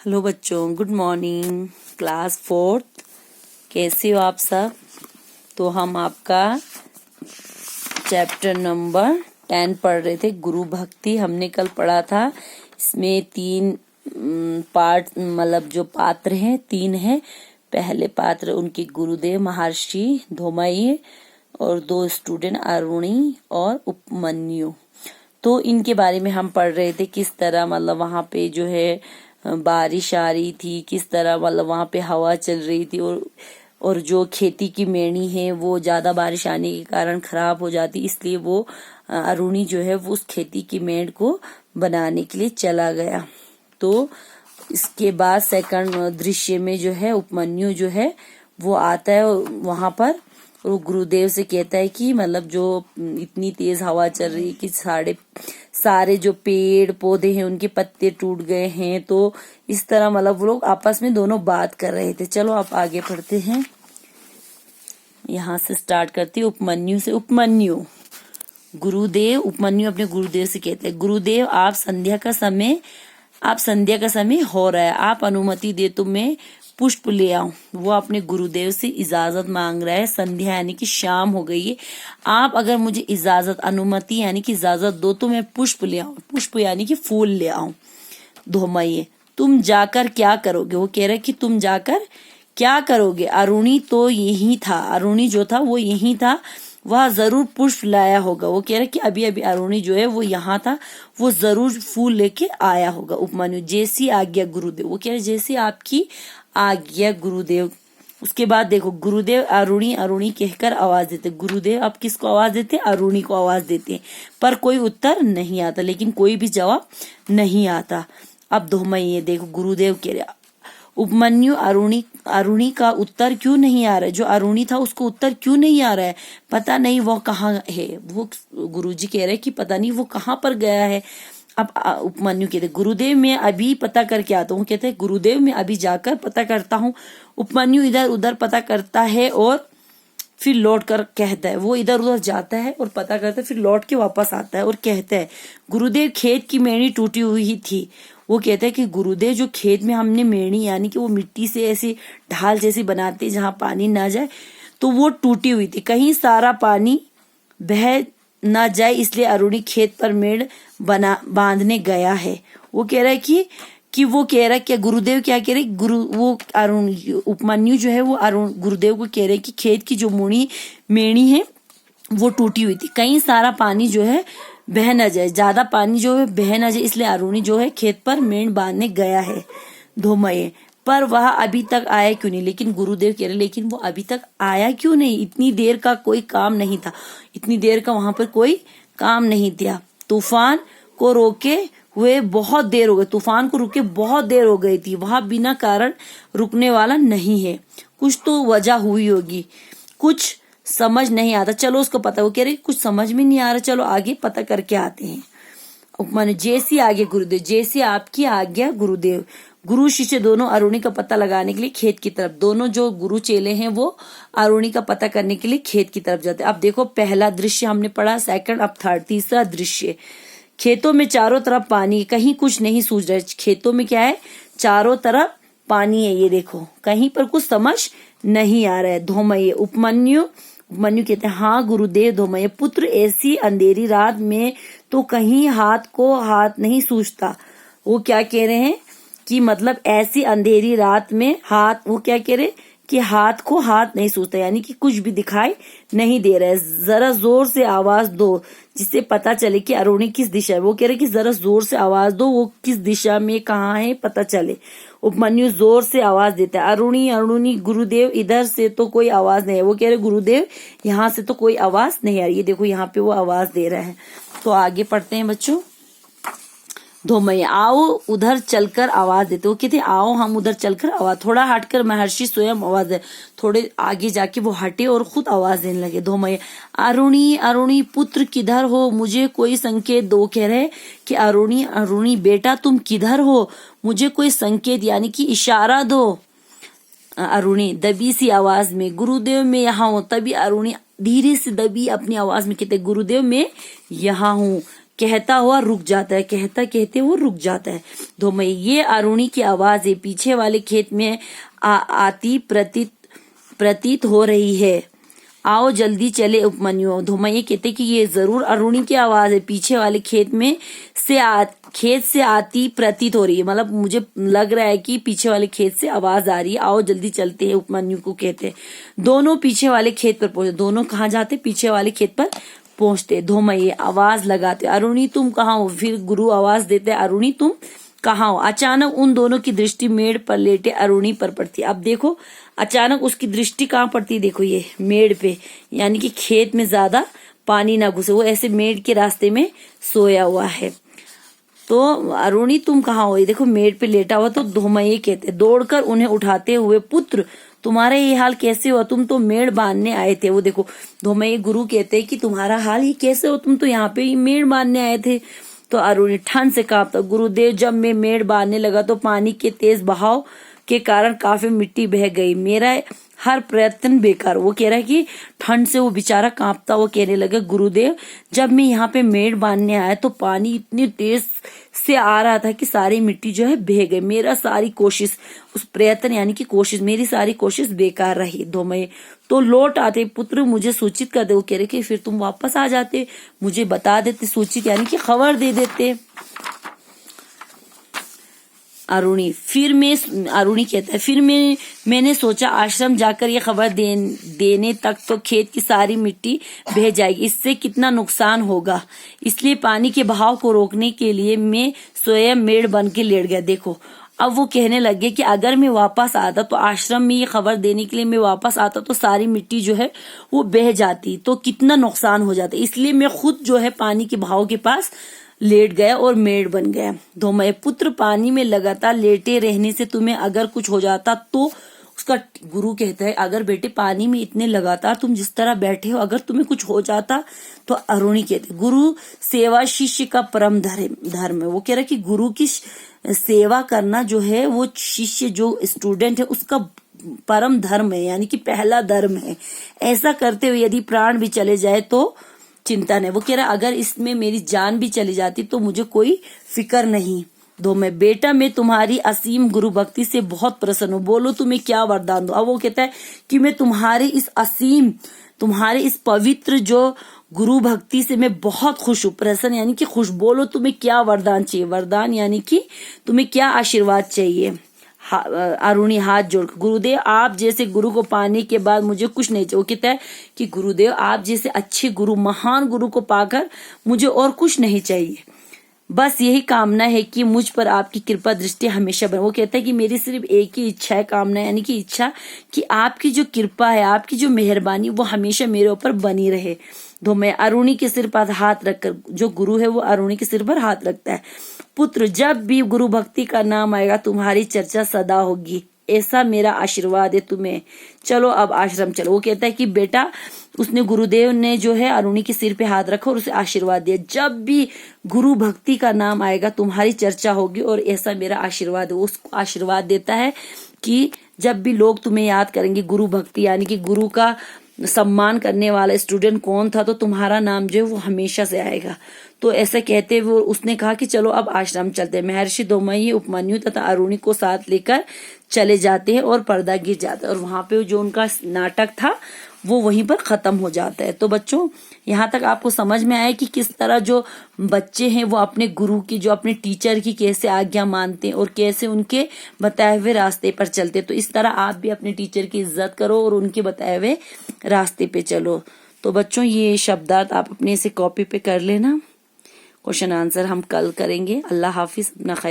Hello बच्चों, good morning. Class 4th, कैसे हो आप सब? तो हम आपका चैप्टर नंबर 10 पढ़ रहे थे, गुरु भक्ति। हमने कल पढ़ा था। इसमें 3 पार्ट, मतलब जो पात्र हैं 3 हैं। पहले पात्र उनके गुरुदेव महर्षि धोमाई और 2 स्टूडेंट अरुणी और उपमन्यु। तो इनके बारे में हम पढ़ रहे थे, किस तरह मतलब वहां पे जो है बारिश आ रही थी, किस तरह मतलब वहां पे हवा चल रही थी, और जो खेती की मेढ़ी है वो ज्यादा बारिश आने के कारण खराब हो जाती, इसलिए वो अरुणी जो है वो उस खेती की मेढ़ को बनाने के लिए चला गया। तो इसके बाद सेकंड दृश्य में जो है उपमन्यु जो है वो आता है वहां पर, और वो गुरुदेव से कहता है कि मतलब जो इतनी तेज हवा चल रही है कि सारे जो पेड़ पौधे हैं उनके पत्ते टूट गए हैं। तो इस तरह मतलब वो लोग आपस में दोनों बात कर रहे थे। चलो आप आगे पढ़ते हैं, यहाँ से स्टार्ट करती है उपमन्यु से। उपमन्यु उपमन्यु अपने गुरुदेव से कहते हैं, गुरुदेव आप संध्या का समय हो रहा है, आप अनुमति दे तो मैं पुष्प ले आऊं। वो अपने गुरुदेव से इजाजत मांग रहा है। संध्या यानी कि शाम हो गई है, आप अगर मुझे अनुमति यानी कि इजाजत दो तो मैं पुष्प ले आऊं। पुष्प यानी कि फूल ले आऊं। धोमाइए, तुम जाकर क्या करोगे? वो कह रहे कि तुम जाकर क्या करोगे? अरुणी तो यही था, अरुणी जो था वो यही था, वह जरूर पुष्प लाया होगा। वो कह रहे कि अभी अभी अरुणी जो है वो यहाँ था, वो जरूर फूल लेके आया होगा। उपमन्यु, जैसी आज्ञा गुरुदेव। वो कह रहे जैसी आपकी आज्ञा गुरुदेव। उसके बाद देखो, गुरुदेव अरुणी अरुणी कहकर आवाज देते। गुरुदेव अब किसको आवाज देते? अरुणी को आवाज देते, पर कोई उत्तर नहीं आता, लेकिन कोई भी जवाब नहीं आता। अब धोमाइए देखो, गुरुदेव कह रहे उपमन्यु अरुणी का उत्तर क्यों नहीं आ रहा है? जो अरुणी था उसको उत्तर क्यों नहीं आ रहा है? पता नहीं वो कहाँ है। वो गुरुजी कह रहे कि पता नहीं वो कहाँ पर गया है। अब उपमन्यु कहते गुरुदेव मैं अभी पता करके आता हूँ। कहते गुरुदेव मैं अभी जाकर पता करता हूँ। उपमन्यु इधर उधर पता करता है और फिर लौट कर कहता है, वो इधर उधर जाता है और पता करता है, फिर लौट के वापस आता है और कहता है गुरुदेव खेत की मेढ़ी टूटी हुई थी। वो कहता है कि गुरुदेव जो खेत में हमने मेढ़ी यानी कि वो मिट्टी से ऐसी ढाल जैसी बनाते जहाँ पानी ना जाए, तो वो टूटी हुई थी, कहीं सारा पानी बह ना जाए, इसलिए अरुणी खेत पर मेढ़ बांधने गया है। वो कह रहा है कि वो कह रहा है क्या गुरुदेव क्या कह रहे? उपमन्यु जो है वो गुरुदेव को कह रहे कि खेत की जो मेढ़ी है वो टूटी हुई थी, कहीं सारा पानी जो है बह न जाए, ज्यादा पानी जो है बह न जाए, इसलिए अरुणी जो है खेत पर मेढ़ बांधने गया है। धोमाइए, पर वह अभी तक आया क्यों नहीं? लेकिन गुरुदेव कह रहे लेकिन वो अभी तक आया क्यों नहीं? इतनी देर का कोई काम नहीं था, इतनी देर का वहां पर कोई काम नहीं था। तूफान को रोके हुए बहुत देर हो गई, तूफान को रुके बहुत देर हो गई थी, वहां बिना कारण रुकने वाला नहीं है। कुछ तो वजह हुई होगी, कुछ समझ नहीं आता। चलो उसको पता, वो कह रहे कुछ समझ में नहीं आ रहा, चलो आगे पता करके आते हैं। उपमन्यु, जैसी आज्ञा गुरुदेव, जैसी आपकी आज्ञा गुरुदेव। गुरु शिष्य दोनों अरुणी का पता लगाने के लिए खेत की तरफ, दोनों जो गुरु चेले हैं वो अरुणी का पता करने के लिए खेत की तरफ जाते। अब देखो, पहला दृश्य हमने पढ़ा, सेकंड, अब थर्ड, तीसरा दृश्य। खेतों में चारों तरफ पानी, कहीं कुछ नहीं सूझ रहा है। खेतों में क्या है? चारों तरफ पानी है, ये देखो, कहीं पर कुछ समझ नहीं आ रहा है। धोमाइए, उपमन्यु कहते हैं हाँ गुरुदेव। धोमाइए, पुत्र ऐसी अंधेरी रात में तो कहीं हाथ को हाथ नहीं सूझता। वो क्या कह रहे हैं कि मतलब ऐसी अंधेरी रात में हाथ, वो क्या कह रहे कि हाथ को हाथ नहीं सूझता, यानी कि कुछ भी दिखाई नहीं दे रहा है। जरा जोर से आवाज दो जिससे पता चले कि अरुणी किस दिशा है। वो कह रहे कि जरा जोर से आवाज दो, वो किस दिशा में कहाँ है पता चले। उपमन्यु जोर से आवाज देता है, अरुणी अरुणी। गुरुदेव इधर से तो कोई आवाज नहीं है। वो कह रहे गुरुदेव यहाँ से तो कोई आवाज नहीं आ रही है। देखो यहाँ पे वो आवाज दे रहा है। तो आगे पढ़ते हैं बच्चों। धोमाइए, आओ उधर चलकर आवाज देते। वो कहते आओ हम उधर चलकर आवाज, थोड़ा हटकर महर्षि स्वयं आवाज दे। थोड़े आगे जाके वो हटे और खुद आवाज देने लगे। धोमाइए, अरुणी अरुणी पुत्र किधर हो? मुझे कोई संकेत दो। कह रहे कि अरुणी अरुणी बेटा तुम किधर हो? मुझे कोई संकेत यानी कि इशारा दो। अरुणी दबी सी आवाज में, गुरुदेव मैं यहाँ हूँ। तभी अरुणी धीरे से दबी अपनी आवाज में कहते गुरुदेव मैं यहाँ हूँ। कहता हुआ रुक जाता है, कहता कहते वो रुक जाता है। धोमई, ये अरुणी की आवाज है, पीछे वाले खेत में आती प्रतीत हो रही है, आओ जल्दी चले उपमन्यु। धोमई कहते कि ये जरूर अरुणी की आवाज है, पीछे वाले खेत से आती प्रतीत हो रही है, मतलब मुझे लग रहा है कि पीछे वाले खेत से आवाज आ रही है, आओ जल्दी चलते हैं, उपमन्यु को कहते। दोनों पीछे वाले खेत पर पहुंचे, दोनों कहाँ जाते, पीछे वाले खेत पर पहुंचते। धोमई आवाज लगाते, अरुणी तुम कहाँ हो, फिर गुरु आवाज देते, अरुणी तुम कहाँ हो। अचानक उन दोनों की दृष्टि मेड़ पर लेटे अरुणी पर पड़ती। अब देखो अचानक उसकी दृष्टि कहाँ पड़ती, देखो ये मेड़ पे, यानी कि खेत में ज्यादा पानी ना घुसे, वो ऐसे मेड़ के रास्ते में सोया हुआ है। तो अरुणी तुम कहाँ हो, ये देखो मेड़ पे लेटा हुआ। तो धोमई कहते, दौड़कर उन्हें उठाते हुए, पुत्र तुम्हारा ये हाल कैसे हुआ, तुम तो मेड़ बांधने आए थे। वो देखो धोमई गुरु कहते कि तुम्हारा हाल ये कैसे हो, तुम तो यहाँ पे ही मेड़ बांधने आए थे। तो अरुणी ठंड से कांपता, गुरुदेव जब मैं मेड़ बांधने लगा तो पानी के तेज बहाव के कारण काफी मिट्टी बह गई, मेरा हर प्रयत्न बेकार। वो कह रहा है कि ठंड से वो बेचारा कांपता, वो कहने लगे गुरुदेव जब मैं यहाँ पे मेड़ बांधने आया तो पानी इतनी तेज से आ रहा था कि सारी मिट्टी जो है बह गई, मेरा सारी कोशिश, उस प्रयत्न यानी कि कोशिश, मेरी सारी कोशिश बेकार रही। धोमई, तो लौट आते पुत्र, मुझे सूचित कर दे। वो कह रहे कि फिर तुम वापस आ जाते, मुझे बता देते, सूचित यानी कि खबर दे देते। अरुणी कहता है फिर मैंने सोचा आश्रम जाकर ये खबर देने तक तो खेत की सारी मिट्टी बह जाएगी, इससे कितना नुकसान होगा, इसलिए पानी के बहाव को रोकने के लिए मैं स्वयं मेड़ बन के लेट गया। देखो अब वो कहने लगे कि अगर मैं वापस आता तो आश्रम में ये खबर देने के लिए मैं वापस आता तो सारी मिट्टी जो है वो बह जाती, तो कितना नुकसान हो जाता, इसलिए मैं खुद जो है पानी के बहाव के पास लेट गया और मेड़ बन गया। धोमय, पुत्र पानी में लगातार लेटे रहने से तुम्हें अगर कुछ हो जाता तो, उसका गुरु कहता है अगर बेटे पानी में इतने लगातार तुम जिस तरह बैठे हो, अगर तुम्हें कुछ हो जाता तो। अरुणी कहते गुरु सेवा शिष्य का परम धर्म है। वो कह रहा है कि गुरु की सेवा करना जो है वो शिष्य जो स्टूडेंट है उसका परम धर्म है, यानी कि पहला धर्म है। ऐसा करते हुए यदि प्राण भी चले जाए तो चिंता नहीं। वो कह रहा अगर इसमें मेरी जान भी चली जाती तो मुझे कोई फिक्र नहीं। धोमय, बेटा मैं तुम्हारी असीम गुरु भक्ति से बहुत प्रसन्न हूँ, बोलो तुम्हें क्या वरदान दो। अब वो कहता है कि मैं तुम्हारी इस असीम, तुम्हारे इस पवित्र जो गुरु भक्ति से मैं बहुत खुश हूँ। प्रसन्न यानी कि खुश, बोलो तुम्हें क्या वरदान चाहिए। वरदान यानी कि तुम्हें क्या आशीर्वाद चाहिए। अरुणी हाथ जोड़, गुरुदेव आप जैसे गुरु को पाने के बाद मुझे कुछ नहीं चाहिए। वो कहता है कि गुरुदेव आप जैसे अच्छे गुरु, महान गुरु को पाकर मुझे और कुछ नहीं चाहिए, बस यही कामना है कि मुझ पर आपकी कृपा दृष्टि हमेशा बने। वो कहता है कि मेरी सिर्फ एक ही इच्छा है, कामना यानी कि इच्छा, कि आपकी जो कृपा है, आपकी जो मेहरबानी वो हमेशा मेरे ऊपर बनी रहे। धोमय, अरुणी के सिर पर हाथ रखकर, जो गुरु है वो अरुणी के सिर पर हाथ रखता है, पुत्र जब भी गुरु भक्ति का नाम आएगा तुम्हारी चर्चा सदा होगी, ऐसा मेरा आशीर्वाद है तुम्हें, चलो अब आश्रम चलो। वो कहता है कि बेटा, उसने गुरुदेव ने जो है अरुणी के सिर पे हाथ रखा और उसे आशीर्वाद दिया, जब भी गुरु भक्ति का नाम आएगा तुम्हारी चर्चा होगी और ऐसा मेरा आशीर्वाद है। उसको आशीर्वाद देता है कि जब भी लोग तुम्हें याद करेंगे, गुरु भक्ति यानी कि गुरु का सम्मान करने वाला स्टूडेंट कौन था, तो तुम्हारा नाम जो है वो हमेशा से आएगा। तो ऐसा कहते हुए उसने कहा कि चलो अब आश्रम चलते हैं। महर्षि धोमय उपमन्यु तथा अरुणी को साथ लेकर चले जाते हैं और पर्दा गिर जाता है और वहां पे जो उनका नाटक था वो वहीं पर खत्म हो जाता है। तो बच्चों, यहाँ तक आपको समझ में आया कि किस तरह जो बच्चे हैं वो अपने गुरु की, जो अपने टीचर की कैसे आज्ञा मानते हैं और कैसे उनके बताए हुए रास्ते पर चलते। तो इस तरह आप भी अपने टीचर की इज्जत करो और उनके बताए हुए रास्ते पे चलो। तो बच्चों, ये शब्दार्थ आप अपने से कॉपी पे कर लेना। क्वेश्चन आंसर हम कल करेंगे। अल्लाह हाफिज, अपना ख्याल